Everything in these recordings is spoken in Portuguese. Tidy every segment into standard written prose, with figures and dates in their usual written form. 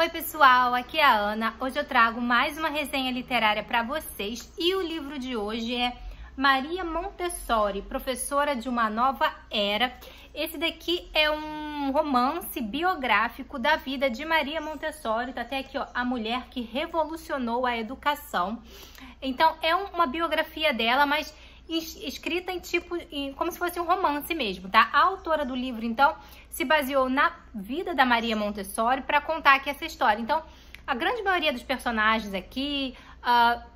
Oi pessoal, aqui é a Ana. Hoje eu trago mais uma resenha literária para vocês e o livro de hoje é Maria Montessori, Professora de uma Nova Era. Esse daqui é um romance biográfico da vida de Maria Montessori, tá até aqui, ó, a mulher que revolucionou a educação. Então é uma biografia dela, mas escrita como se fosse um romance mesmo, tá? A autora do livro, então, se baseou na vida da Maria Montessori para contar aqui essa história. Então, a grande maioria dos personagens aqui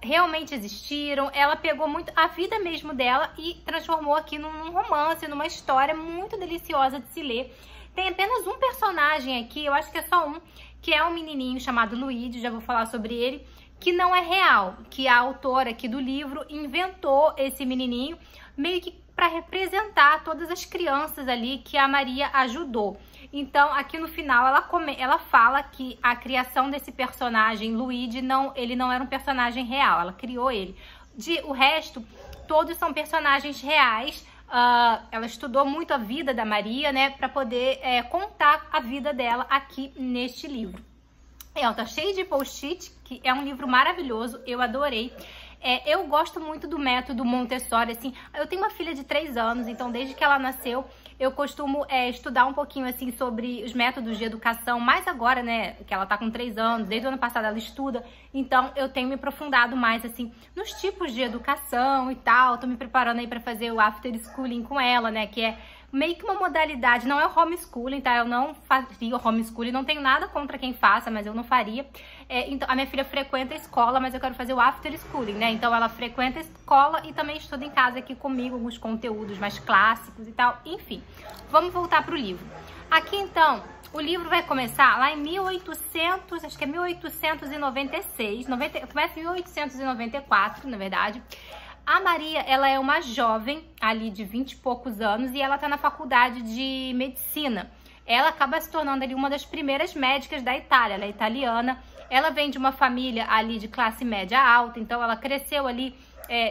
realmente existiram. Ela pegou muito a vida mesmo dela e transformou aqui num romance, numa história muito deliciosa de se ler. Tem apenas um personagem aqui, eu acho que é só um, que é um menininho chamado Luigi, já vou falar sobre ele, que não é real, que a autora aqui do livro inventou esse menininho meio que para representar todas as crianças ali que a Maria ajudou. Então, aqui no final, ela fala que a criação desse personagem, Luigi, ele não era um personagem real, ela criou ele. O resto, todos são personagens reais. Ela estudou muito a vida da Maria, né, para poder contar a vida dela aqui neste livro. Tá cheio de post-it, que é um livro maravilhoso, eu adorei. Eu gosto muito do método Montessori, assim, eu tenho uma filha de 3 anos, então desde que ela nasceu, eu costumo estudar um pouquinho, assim, sobre os métodos de educação, mais agora, né, que ela tá com 3 anos, desde o ano passado ela estuda, então eu tenho me aprofundado mais, assim, nos tipos de educação e tal, tô me preparando aí pra fazer o after schooling com ela, né, que é meio que uma modalidade, não é o homeschooling, tá? Eu não faria o homeschooling, não tenho nada contra quem faça, mas eu não faria. Então, a minha filha frequenta a escola, mas eu quero fazer o after schooling, né? Então, ela frequenta a escola e também estuda em casa aqui comigo, alguns conteúdos mais clássicos e tal. Enfim, vamos voltar pro livro. Aqui, então, o livro vai começar lá em 1800, acho que é 1896, começa em 1894, na verdade. A Maria, ela é uma jovem, ali de 20 e poucos anos, e ela tá na faculdade de medicina. Ela acaba se tornando ali uma das primeiras médicas da Itália, ela é italiana. Ela vem de uma família ali de classe média alta, então ela cresceu ali,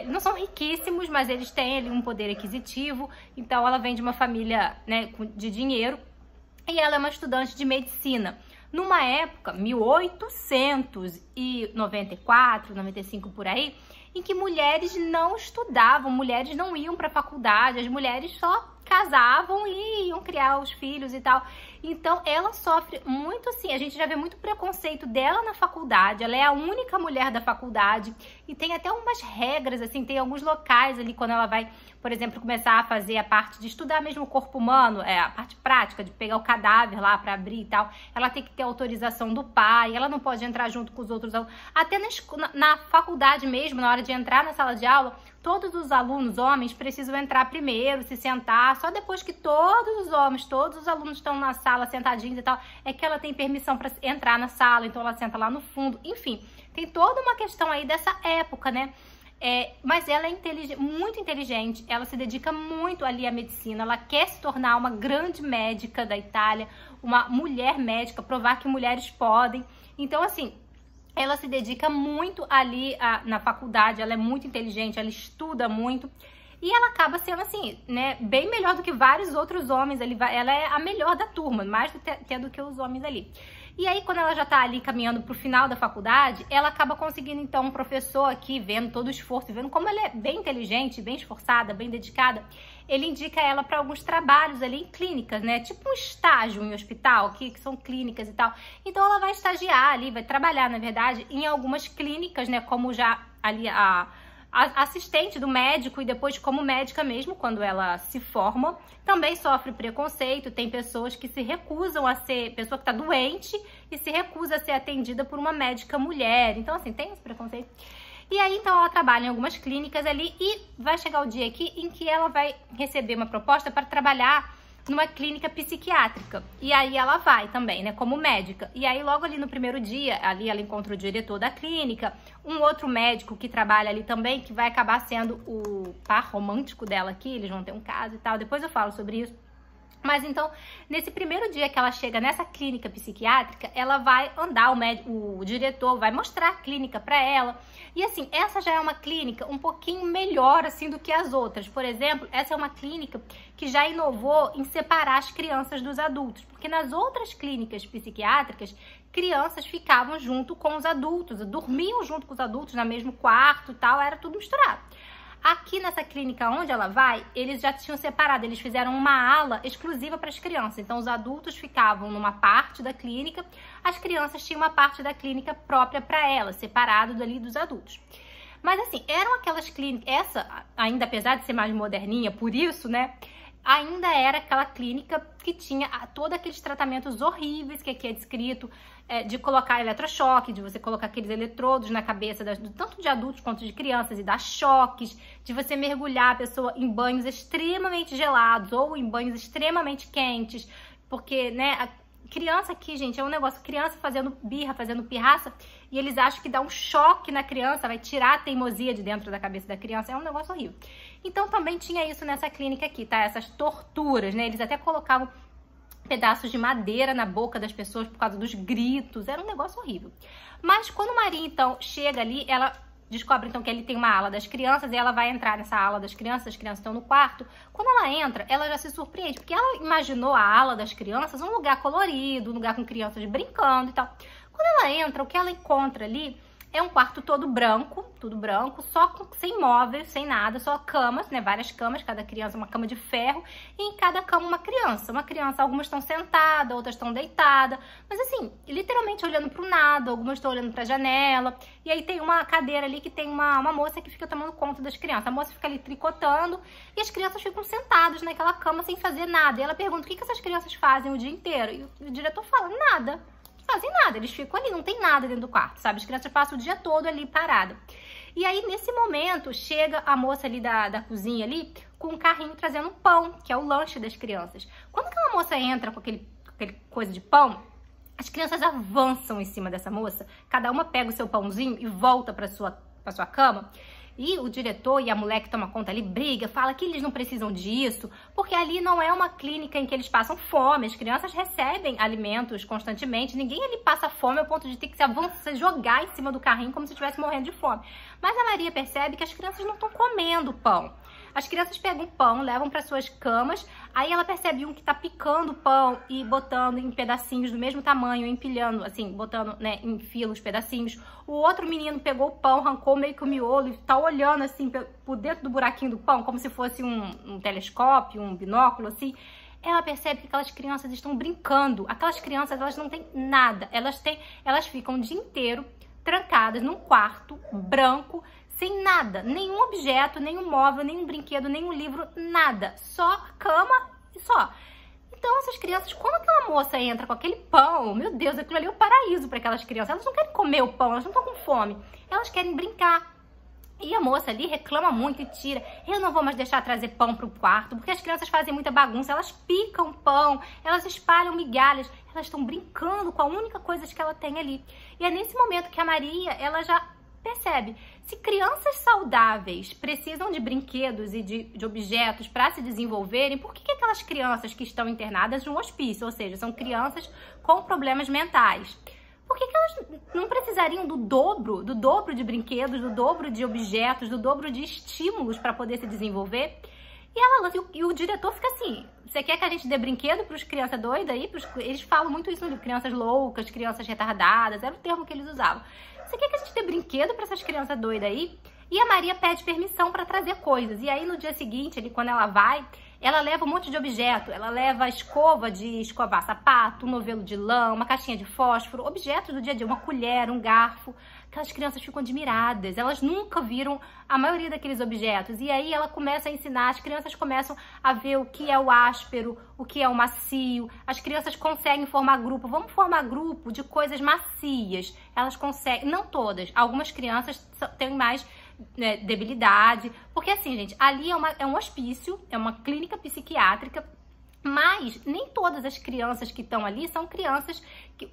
não são riquíssimos, mas eles têm ali um poder aquisitivo, então ela vem de uma família, né, de dinheiro, e ela é uma estudante de medicina. Numa época, 1894, 95 por aí, em que mulheres não estudavam, mulheres não iam para a faculdade, as mulheres só casavam e iam criar os filhos e tal. Então, ela sofre muito, assim, a gente já vê muito preconceito dela na faculdade, ela é a única mulher da faculdade e tem até umas regras, assim, tem alguns locais ali quando ela vai, por exemplo, começar a fazer a parte de estudar mesmo o corpo humano, a parte prática de pegar o cadáver lá para abrir e tal, ela tem que ter autorização do pai, ela não pode entrar junto com os outros alunos, até na faculdade mesmo, na hora de entrar na sala de aula, todos os alunos homens precisam entrar primeiro, se sentar, só depois que todos os alunos estão na sala sentadinhos e tal, é que ela tem permissão para entrar na sala, então ela senta lá no fundo, enfim, tem toda uma questão aí dessa época, né? Mas ela é muito inteligente, ela se dedica muito ali à medicina, ela quer se tornar uma grande médica da Itália, uma mulher médica, provar que mulheres podem, então assim, ela se dedica muito ali na faculdade, ela é muito inteligente, ela estuda muito. E ela acaba sendo, assim, né, bem melhor do que vários outros homens ali. Ela é a melhor da turma, mais até do que os homens ali. E aí, quando ela já tá ali caminhando pro final da faculdade, ela acaba conseguindo, então, um professor aqui, vendo todo o esforço, vendo como ela é bem inteligente, bem esforçada, bem dedicada, ele indica ela para alguns trabalhos ali em clínicas, né? Tipo um estágio em hospital, que são clínicas e tal. Então, ela vai estagiar ali, vai trabalhar, na verdade, em algumas clínicas, né? Como já ali a assistente do médico e depois como médica mesmo, quando ela se forma, também sofre preconceito, tem pessoas que se recusam a ser, pessoa que está doente e se recusa a ser atendida por uma médica mulher, então assim, tem esse preconceito. E aí, então, ela trabalha em algumas clínicas ali e vai chegar o dia aqui em que ela vai receber uma proposta para trabalhar numa clínica psiquiátrica. E aí ela vai também, né, como médica. E aí logo ali no primeiro dia, ali ela encontra o diretor da clínica, um outro médico que trabalha ali também, que vai acabar sendo o par romântico dela aqui, eles vão ter um caso e tal, depois eu falo sobre isso. Mas então, nesse primeiro dia que ela chega nessa clínica psiquiátrica, ela vai andar, o diretor vai mostrar a clínica para ela. E assim, essa já é uma clínica um pouquinho melhor assim do que as outras. Por exemplo, essa é uma clínica que já inovou em separar as crianças dos adultos. Porque nas outras clínicas psiquiátricas, crianças ficavam junto com os adultos, dormiam junto com os adultos no mesmo quarto e tal, era tudo misturado. Aqui nessa clínica onde ela vai, eles já tinham separado, eles fizeram uma ala exclusiva para as crianças. Então, os adultos ficavam numa parte da clínica, as crianças tinham uma parte da clínica própria para elas, separado dali dos adultos. Mas assim, eram aquelas clínicas, essa, ainda apesar de ser mais moderninha, por isso, né, ainda era aquela clínica que tinha todos aqueles tratamentos horríveis que aqui é descrito, de colocar eletrochoque, de você colocar aqueles eletrodos na cabeça tanto de adultos quanto de crianças e dar choques, de você mergulhar a pessoa em banhos extremamente gelados ou em banhos extremamente quentes, porque, né, a criança aqui, gente, é um negócio, criança fazendo birra, fazendo pirraça, e eles acham que dá um choque na criança, vai tirar a teimosia de dentro da cabeça da criança, é um negócio horrível. Então também tinha isso nessa clínica aqui, tá? Essas torturas, né? Eles até colocavam pedaços de madeira na boca das pessoas por causa dos gritos, era um negócio horrível. Mas quando Maria, então, chega ali, ela descobre, então, que ali tem uma ala das crianças e ela vai entrar nessa ala das crianças estão no quarto. Quando ela entra, ela já se surpreende, porque ela imaginou a ala das crianças um lugar colorido, um lugar com crianças brincando e tal. Quando ela entra, o que ela encontra ali é um quarto todo branco, tudo branco, sem móveis, sem nada, só camas, né? Várias camas, cada criança uma cama de ferro, e em cada cama uma criança. Uma criança, algumas estão sentadas, outras estão deitadas, mas assim, literalmente olhando para o nada, algumas estão olhando para a janela, e aí tem uma cadeira ali que tem uma moça que fica tomando conta das crianças. A moça fica ali tricotando, e as crianças ficam sentadas naquela cama sem fazer nada. E ela pergunta, o que essas crianças fazem o dia inteiro? E o diretor fala, nada. Fazem nada, eles ficam ali, não tem nada dentro do quarto, sabe? As crianças passam o dia todo ali parada. E aí, nesse momento, chega a moça ali da cozinha ali com um carrinho trazendo pão, que é o lanche das crianças. Quando aquela moça entra com aquele coisa de pão, as crianças avançam em cima dessa moça, cada uma pega o seu pãozinho e volta para sua cama. E o diretor e a mulher que toma conta ali briga, fala que eles não precisam disso, porque ali não é uma clínica em que eles passam fome, as crianças recebem alimentos constantemente, ninguém ali passa fome ao ponto de ter que se jogar em cima do carrinho como se estivesse morrendo de fome. Mas a Maria percebe que as crianças não estão comendo pão. As crianças pegam o pão, levam para suas camas, aí ela percebe um que tá picando o pão e botando em pedacinhos do mesmo tamanho, empilhando, assim, botando, né, em fila os pedacinhos. O outro menino pegou o pão, arrancou meio que o miolo e tá olhando, assim, por dentro do buraquinho do pão, como se fosse um telescópio, um binóculo, assim. Ela percebe que aquelas crianças estão brincando. Aquelas crianças, elas não têm nada. Elas ficam o dia inteiro trancadas num quarto branco, sem nada, nenhum objeto, nenhum móvel, nenhum brinquedo, nenhum livro, nada. Só a cama e só. Então, essas crianças, quando aquela moça entra com aquele pão, meu Deus, aquilo ali é o paraíso para aquelas crianças. Elas não querem comer o pão, elas não estão com fome. Elas querem brincar. E a moça ali reclama muito e tira. Eu não vou mais deixar trazer pão pro quarto, porque as crianças fazem muita bagunça. Elas picam pão, elas espalham migalhas. Elas estão brincando com a única coisa que ela tem ali. E é nesse momento que a Maria, ela já percebe, se crianças saudáveis precisam de brinquedos e de objetos para se desenvolverem, por que aquelas crianças que estão internadas no hospício, ou seja, são crianças com problemas mentais, por que elas não precisariam do dobro de brinquedos, do dobro de objetos, do dobro de estímulos para poder se desenvolver? E ela lança, e o diretor fica assim, você quer que a gente dê brinquedo para as crianças doidas aí? Eles falam muito isso no livro, crianças loucas, crianças retardadas, era o termo que eles usavam. Você quer que a gente dê brinquedo para essas crianças doidas aí? E a Maria pede permissão para trazer coisas. E aí no dia seguinte, quando ela vai, ela leva um monte de objeto. Ela leva a escova de escovar sapato, um novelo de lã, uma caixinha de fósforo, objetos do dia a dia, uma colher, um garfo. Aquelas crianças ficam admiradas. Elas nunca viram a maioria daqueles objetos. E aí ela começa a ensinar, as crianças começam a ver o que é o áspero, o que é o macio. As crianças conseguem formar grupo. Vamos formar grupo de coisas macias. Elas conseguem, não todas. Algumas crianças têm mais, né, debilidade. Porque assim, gente, ali é um hospício, é uma clínica psiquiátrica. Mas nem todas as crianças que estão ali são crianças,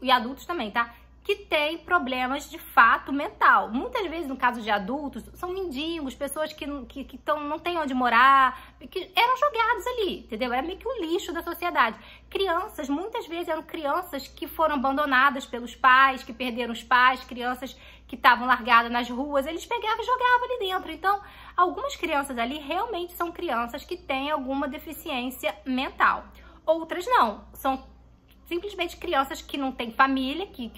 e adultos também, tá? que tem problemas de fato mental. Muitas vezes, no caso de adultos, são mendigos, pessoas que não têm onde morar, que eram jogados ali, entendeu? Era meio que o lixo da sociedade. Crianças, muitas vezes eram crianças que foram abandonadas pelos pais, que perderam os pais, crianças que estavam largadas nas ruas, eles pegavam e jogavam ali dentro. Então, algumas crianças ali realmente são crianças que têm alguma deficiência mental. Outras não, são simplesmente crianças que não têm família, que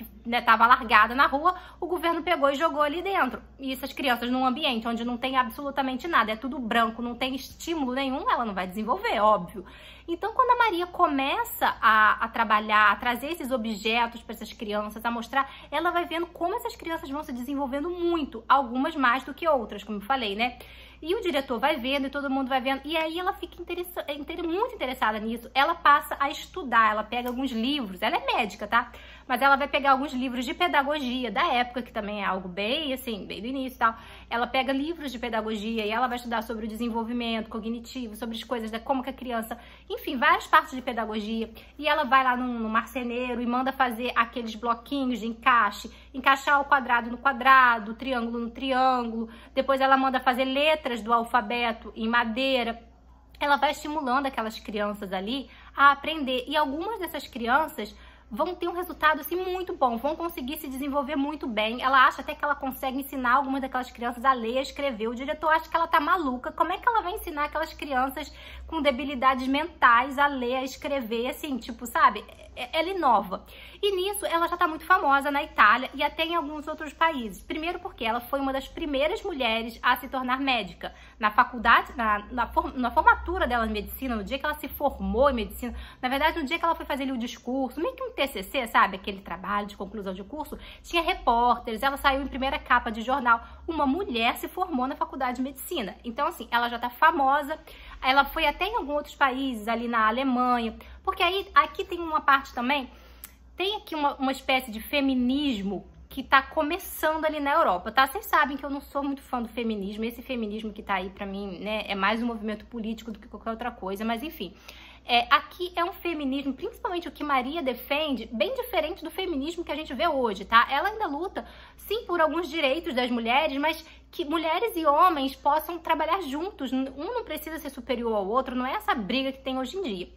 tava largada na rua, o governo pegou e jogou ali dentro. E essas crianças num ambiente onde não tem absolutamente nada, é tudo branco, não tem estímulo nenhum, ela não vai desenvolver, óbvio. Então, quando a Maria começa a trabalhar, a trazer esses objetos para essas crianças, a mostrar, ela vai vendo como essas crianças vão se desenvolvendo muito, algumas mais do que outras, como eu falei, né? E o diretor vai vendo e todo mundo vai vendo. E aí ela fica muito interessada nisso. Ela passa a estudar, ela pega alguns livros. Ela é médica, tá? Mas ela vai pegar alguns livros de pedagogia da época, que também é algo bem, assim, bem do início e tal. Ela pega livros de pedagogia e ela vai estudar sobre o desenvolvimento cognitivo, sobre as coisas, como que a criança... Enfim, várias partes de pedagogia. E ela vai lá no marceneiro e manda fazer aqueles bloquinhos de encaixe. Encaixar o quadrado no quadrado, o triângulo no triângulo. Depois ela manda fazer letras do alfabeto em madeira. Ela vai estimulando aquelas crianças ali a aprender. E algumas dessas crianças vão ter um resultado assim muito bom, vão conseguir se desenvolver muito bem. Ela acha até que ela consegue ensinar algumas daquelas crianças a ler, a escrever. O diretor acha que ela tá maluca. Como é que ela vai ensinar aquelas crianças com debilidades mentais a ler, a escrever, assim, tipo, sabe? Ela inova. E nisso ela já tá muito famosa na Itália e até em alguns outros países. Primeiro porque ela foi uma das primeiras mulheres a se tornar médica. Na faculdade, na formatura dela em medicina, no dia que ela se formou em medicina, na verdade no dia que ela foi fazer ali o discurso, meio que um TCC, sabe? Aquele trabalho de conclusão de curso, tinha repórteres, ela saiu em primeira capa de jornal. Uma mulher se formou na faculdade de medicina. Então assim, ela já tá famosa. Ela foi até em alguns outros países, ali na Alemanha, porque aí aqui tem uma parte também, tem aqui uma espécie de feminismo que tá começando ali na Europa, tá? Vocês sabem que eu não sou muito fã do feminismo, esse feminismo que tá aí pra mim, né, é mais um movimento político do que qualquer outra coisa, mas enfim. Aqui é um feminismo, principalmente o que Maria defende, bem diferente do feminismo que a gente vê hoje, tá? Ela ainda luta, sim, por alguns direitos das mulheres, mas que mulheres e homens possam trabalhar juntos. Um não precisa ser superior ao outro, não é essa briga que tem hoje em dia.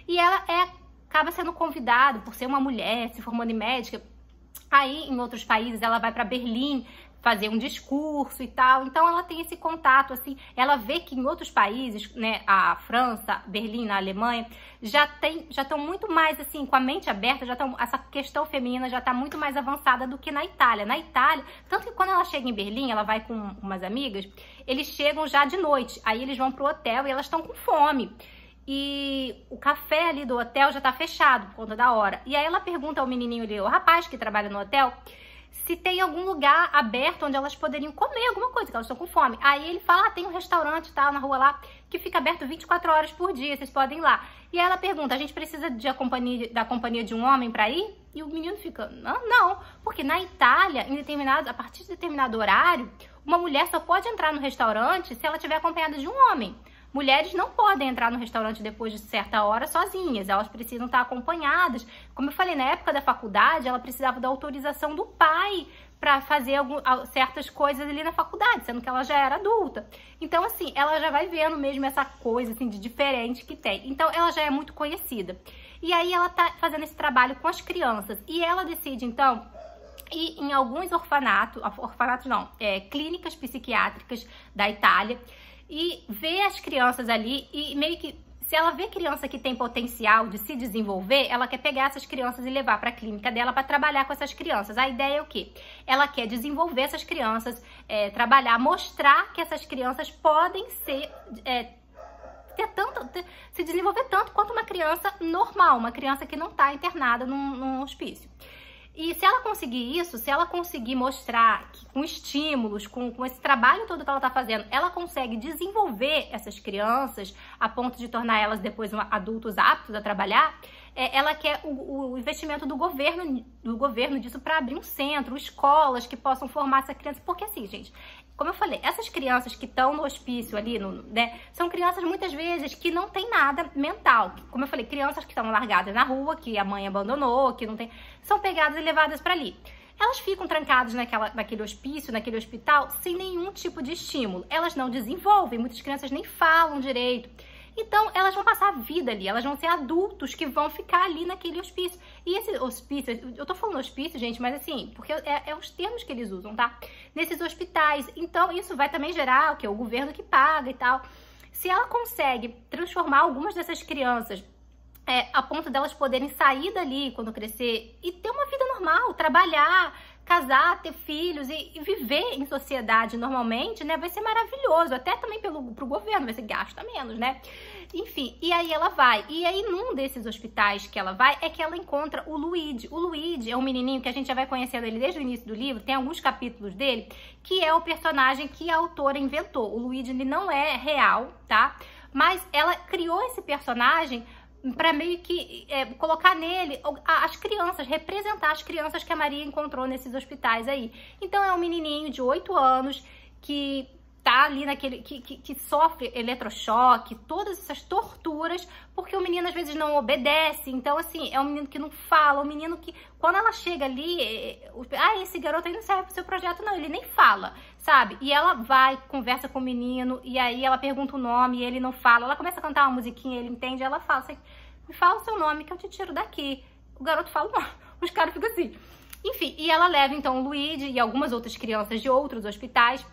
E ela acaba sendo convidada, por ser uma mulher, se formando em médica. Aí, em outros países, ela vai para Berlim fazer um discurso e tal, então ela tem esse contato, assim, ela vê que em outros países, né, a França, Berlim, na Alemanha, já estão muito mais, assim, com a mente aberta, essa questão feminina já tá muito mais avançada do que na Itália. Na Itália, tanto que quando ela chega em Berlim, ela vai com umas amigas, eles chegam já de noite, aí eles vão pro hotel e elas estão com fome. E o café ali do hotel já tá fechado por conta da hora. E aí ela pergunta ao menininho ali, o rapaz que trabalha no hotel, se tem algum lugar aberto onde elas poderiam comer alguma coisa, que elas estão com fome. Aí ele fala, tem um restaurante, tá, na rua lá, que fica aberto 24 horas por dia, vocês podem ir lá. E aí ela pergunta, a gente precisa da companhia de um homem pra ir? E o menino fica, não, porque na Itália, a partir de determinado horário, uma mulher só pode entrar no restaurante se ela estiver acompanhada de um homem. Mulheres não podem entrar no restaurante depois de certa hora sozinhas, elas precisam estar acompanhadas. Como eu falei, na época da faculdade, ela precisava da autorização do pai para fazer certas coisas ali na faculdade, sendo que ela já era adulta. Então, assim, ela já vai vendo mesmo essa coisa, assim, de diferente que tem. Então, ela já é muito conhecida. E aí, ela tá fazendo esse trabalho com as crianças. E ela decide, então, ir em alguns clínicas psiquiátricas da Itália, e ver as crianças ali e meio que, se ela vê criança que tem potencial de se desenvolver, ela quer pegar essas crianças e levar para a clínica dela para trabalhar com essas crianças. A ideia é o quê? Ela quer desenvolver essas crianças, trabalhar, mostrar que essas crianças podem se desenvolver tanto quanto uma criança normal, uma criança que não está internada num hospício. E se ela conseguir isso, se ela conseguir mostrar que com estímulos, com esse trabalho todo que ela está fazendo, ela consegue desenvolver essas crianças a ponto de tornar elas depois adultos aptos a trabalhar, ela quer o investimento do governo disso para abrir um centro, escolas que possam formar essa criança. Porque assim, gente, como eu falei, essas crianças que estão no hospício ali, né, são crianças muitas vezes que não tem nada mental. Como eu falei, crianças que estão largadas na rua, que a mãe abandonou, que não tem, são pegadas e levadas para ali. elas ficam trancadas naquele hospício, naquele hospital, sem nenhum tipo de estímulo. Elas não desenvolvem, muitas crianças nem falam direito. Então, elas vão passar a vida ali, elas vão ser adultos que vão ficar ali naquele hospício. E esse hospício, eu tô falando hospício, gente, mas assim, porque é os termos que eles usam, tá? Nesses hospitais. Então, isso vai também gerar o governo que paga e tal. Se ela consegue transformar algumas dessas crianças a ponto delas poderem sair dali quando crescer e ter uma vida normal, trabalhar, casar, ter filhos e viver em sociedade normalmente, né? Vai ser maravilhoso, até também pro governo, vai ser gasta menos, né? Enfim, e aí ela vai. E aí num desses hospitais que ela vai é que ela encontra o Luigi. O Luigi é um menininho que a gente já vai conhecendo ele desde o início do livro, tem alguns capítulos dele, que é o personagem que a autora inventou. O Luigi, ele não é real, tá? Mas ela criou esse personagem para meio que colocar nele as crianças, representar as crianças que a Maria encontrou nesses hospitais aí. Então é um menininho de 8 anos que tá ali que sofre eletrochoque, todas essas torturas, porque o menino às vezes não obedece. Então assim, é um menino que não fala, um menino que quando ela chega ali, esse garoto aí não serve pro seu projeto não, ele nem fala, sabe? E ela vai, conversa com o menino, e aí ela pergunta o nome e ele não fala. Ela começa a cantar uma musiquinha, ele entende, ela fala assim, me fala o seu nome que eu te tiro daqui. O garoto fala, não, os caras ficam assim. Enfim, e ela leva então o Luigi e algumas outras crianças de outros hospitais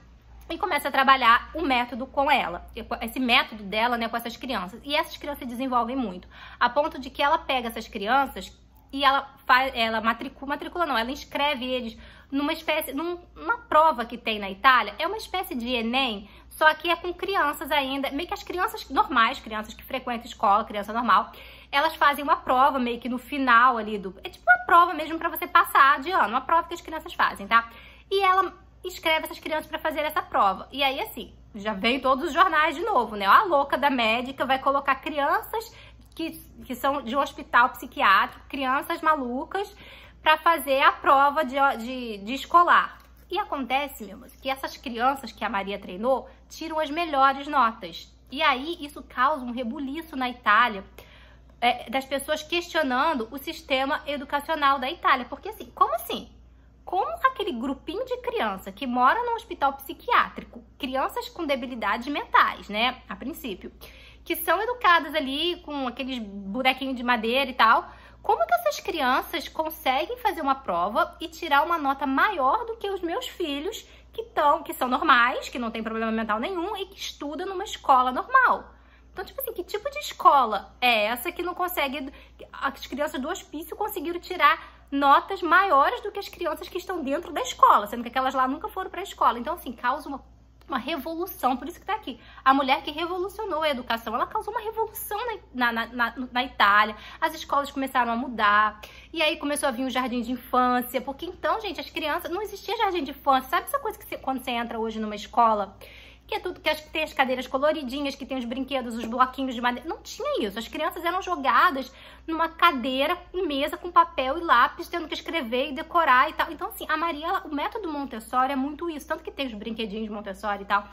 e começa a trabalhar o método com ela, esse método dela, né, com essas crianças. E essas crianças desenvolvem muito, a ponto de que ela pega essas crianças e ela ela inscreve eles numa prova que tem na Itália, é uma espécie de Enem, só que é com crianças ainda, meio que as crianças normais, crianças que frequentam escola, criança normal, elas fazem uma prova meio que no final ali é tipo uma prova mesmo pra você passar de ano, uma prova que as crianças fazem, tá? E ela escreve essas crianças para fazer essa prova. E aí, assim, já vem todos os jornais de novo, né? A louca da médica vai colocar crianças que são de um hospital psiquiátrico, crianças malucas, para fazer a prova de escolar. E acontece, meu irmão, que essas crianças que a Maria treinou tiram as melhores notas. E aí, isso causa um rebuliço na Itália, das pessoas questionando o sistema educacional da Itália. Porque assim, como assim? Como aquele grupinho de criança que mora num hospital psiquiátrico, crianças com debilidades mentais, né, a princípio, que são educadas ali com aqueles bonequinhos de madeira e tal, como que essas crianças conseguem fazer uma prova e tirar uma nota maior do que os meus filhos que são normais, que não tem problema mental nenhum e que estudam numa escola normal? Então, tipo assim, que tipo de escola é essa que não consegue... As crianças do hospício conseguiram tirar notas maiores do que as crianças que estão dentro da escola, sendo que aquelas lá nunca foram para a escola. Então, assim, causa uma revolução, por isso que tá aqui. A mulher que revolucionou a educação, ela causou uma revolução na Itália. As escolas começaram a mudar, e aí começou a vir o jardim de infância, porque então, gente, as crianças... Não existia jardim de infância. Sabe essa coisa que quando você entra hoje numa escola... que é tudo que tem as cadeiras coloridinhas, que tem os brinquedos, os bloquinhos de madeira. Não tinha isso. As crianças eram jogadas numa cadeira, com mesa, com papel e lápis, tendo que escrever e decorar e tal. Então, assim, a Maria, o método Montessori é muito isso. Tanto que tem os brinquedinhos de Montessori e tal.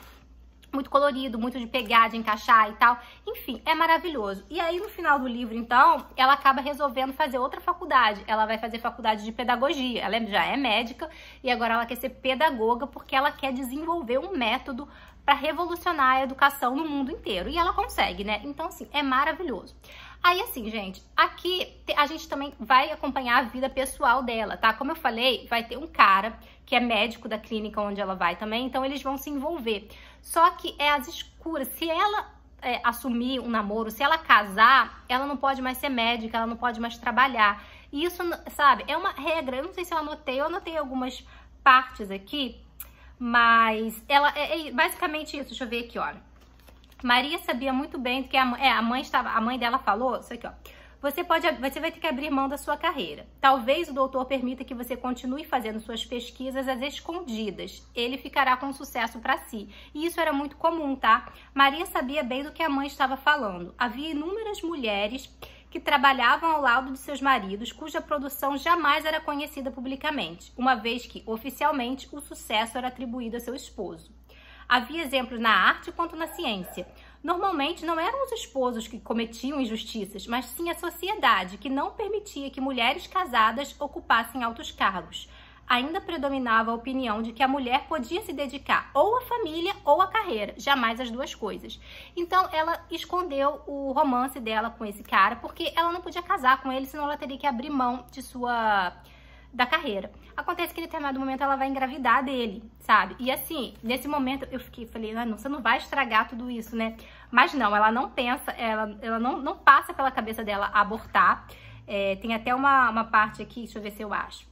Muito colorido, muito de pegar, de encaixar e tal. Enfim, é maravilhoso. E aí, no final do livro, então, ela acaba resolvendo fazer outra faculdade. Ela vai fazer faculdade de pedagogia. Ela já é médica e agora ela quer ser pedagoga porque ela quer desenvolver um método para revolucionar a educação no mundo inteiro. E ela consegue, né? Então, assim, é maravilhoso. Aí, assim, gente, aqui a gente também vai acompanhar a vida pessoal dela, tá? Como eu falei, vai ter um cara que é médico da clínica onde ela vai também, então eles vão se envolver. Só que é às escuras. Se ela assumir um namoro, se ela casar, ela não pode mais ser médica, ela não pode mais trabalhar. E isso, sabe, é uma regra. Eu não sei se eu anotei algumas partes aqui, mas ela é basicamente isso. Deixa eu ver aqui, olha. Maria sabia muito bem que a mãe dela falou isso aqui, ó. Você vai ter que abrir mão da sua carreira. Talvez o doutor permita que você continue fazendo suas pesquisas às escondidas. Ele ficará com sucesso para si. E isso era muito comum, tá? Maria sabia bem do que a mãe estava falando. Havia inúmeras mulheres que trabalhavam ao lado de seus maridos, cuja produção jamais era conhecida publicamente, uma vez que, oficialmente, o sucesso era atribuído a seu esposo. Havia exemplos na arte quanto na ciência. Normalmente não eram os esposos que cometiam injustiças, mas sim a sociedade, que não permitia que mulheres casadas ocupassem altos cargos. ainda predominava a opinião de que a mulher podia se dedicar ou à família ou à carreira, jamais as duas coisas. Então ela escondeu o romance dela com esse cara, porque ela não podia casar com ele, senão ela teria que abrir mão da carreira. Acontece que em determinado momento ela vai engravidar dele, sabe? E assim, nesse momento eu falei, não, você não vai estragar tudo isso, né? Mas não, ela não pensa, ela não passa pela cabeça dela abortar. Tem até uma parte aqui, deixa eu ver se eu acho.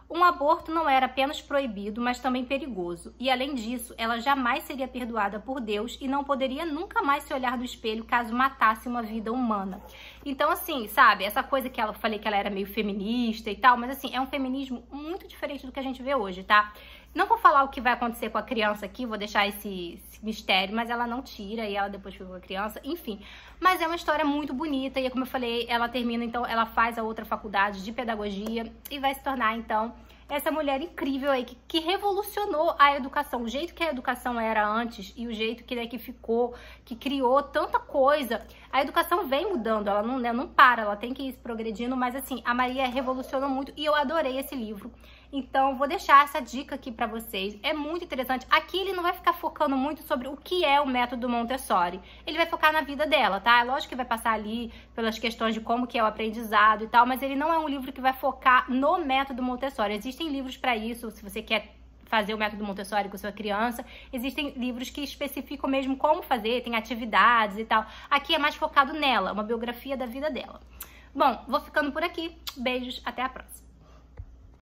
Um aborto não era apenas proibido, mas também perigoso. E além disso, ela jamais seria perdoada por Deus e não poderia nunca mais se olhar no espelho caso matasse uma vida humana. Então, assim, sabe, essa coisa que eu falei que ela era meio feminista e tal, mas assim, é um feminismo muito diferente do que a gente vê hoje, tá? Não vou falar o que vai acontecer com a criança aqui, vou deixar esse mistério, mas ela não tira e ela depois fica com a criança, enfim. Mas é uma história muito bonita e, como eu falei, ela termina, então, ela faz a outra faculdade de pedagogia e vai se tornar, então, essa mulher incrível aí que revolucionou a educação. O jeito que a educação era antes e o jeito que ficou, que criou tanta coisa. A educação vem mudando, ela não para, ela tem que ir progredindo, mas assim, a Maria revolucionou muito e eu adorei esse livro. Então, vou deixar essa dica aqui pra vocês. É muito interessante. Aqui ele não vai ficar focando muito sobre o que é o método Montessori. Ele vai focar na vida dela, tá? É lógico que vai passar ali pelas questões de como que é o aprendizado e tal, mas ele não é um livro que vai focar no método Montessori. Existem livros pra isso, se você quer fazer o método Montessori com sua criança. Existem livros que especificam mesmo como fazer, tem atividades e tal. Aqui é mais focado nela, uma biografia da vida dela. Bom, vou ficando por aqui. Beijos, até a próxima.